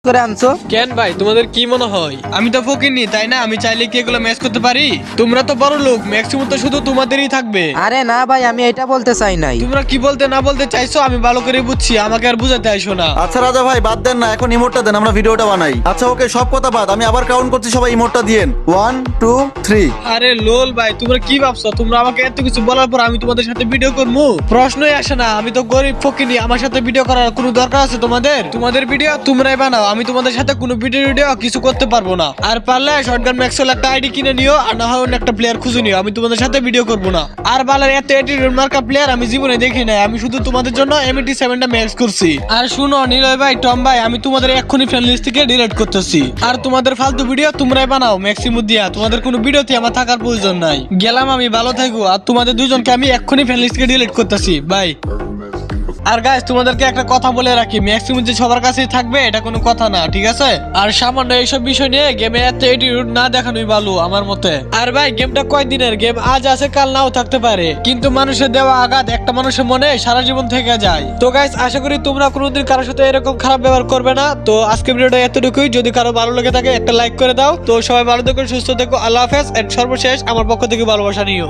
করে আনছো কেন ভাই তোমাদের কি মনে হয় আমি তো ফকিরনি তাই না? আমি চাইলে কি এগুলো ম্যাচ করতে পারি? তোমরা তো বড় লোক, ম্যাক্সিমাম তো শুধু তোমাদেরই থাকবে। আরে না ভাই, আমি এটা বলতে চাই নাই। তোমরা কি বলতে না বলতে চাইছো আমি ভালো করে বুঝছি, আমাকে আর বুঝাতে আইসো না। আচ্ছা রাজা ভাই বাদ দেন না, এখন ইমোটটা দেন, আমরা ভিডিওটা বানাই। আচ্ছা ওকে, সব কথা বাদ, আমি আবার কাউন্ট করছি, সবাই ইমোটটা দিয়েন। 1 2 3। আরে লোল ভাই, তোমরা কি ভাবছো? তোমরা আমাকে এত কিছু বলার পর আমি তোমাদের সাথে ভিডিও করবো? প্রশ্নই আসে না। আমি তো গরিব ফকিনি, আমার সাথে ভিডিও করার কোনো দরকার আছে তোমাদের? তোমাদের ভিডিও তোমরাই বানাও, আমি তোমাদের সাথে কোনো ভিডিও কিছু করতে পারবো না। আর পারলে শটগান ম্যাক্সওয়েল একটা আইডি কিনে নিও, আর না হয় অন্য একটা প্লেয়ার খুঁজে নিও, আমি তোমাদের সাথে ভিডিও করবো না। আর বালার এত অ্যাটিটিউড মার্কা প্লেয়ার আমি জীবনে দেখি নাই, আমি শুধু তোমাদের জন্য M87টা ম্যাক্স করছি। আর শুনো নিলয় ভাই, টম ভাই, আমি তোমাদের এক্ষুনি ফ্রেন্ড লিস্ট থেকে ডিলিট করতেছি। আর তোমাদের ফালতু ভিডিও তোমরাই বানাও ম্যাক্সিমুম দিয়া, তোমাদের কোনো ভিডিওতে আমার থাকার প্রয়োজন নাই। গেলাম আমি, ভালো থাকো। আর তোমাদের দুজনকে আমি এক্ষুনি ফ্রেন্ড লিস্ট থেকে ডিলিট করতেছি, বাই। আর গাইস তোমাদেরকে একটা কথা বলে রাখি, ম্যাক্সিমাম যে সবার কাছেই থাকবে এটা কোনো কথা না, ঠিক আছে? আর সামান্য এইসব বিষয় নিয়ে গেমে এত অ্যাটিটিউড না দেখানোই ভালো আমার মতে। আর ভাই গেমটা কয়দিনের গেম, আজ আছে কাল নাও থাকতে পারে, কিন্তু মানুষের দেওয়া আঘাত একটা মানুষের মনে সারা জীবন থেকে যায়। তো গাইস আশা করি তোমরা কোনোদিন কারোর সাথে এরকম খারাপ ব্যবহার করবে না। তো আজকে ভিডিওটা এতটুকুই, যদি কারো ভালো লেগে থাকে একটা লাইক করে দাও। তো সবাই ভালো থেকো, সুস্থ থেকো, আল্লাহ হাফেজ। এন্ড সর্বশেষ আমার পক্ষ থেকে ভালোবাসা নিও।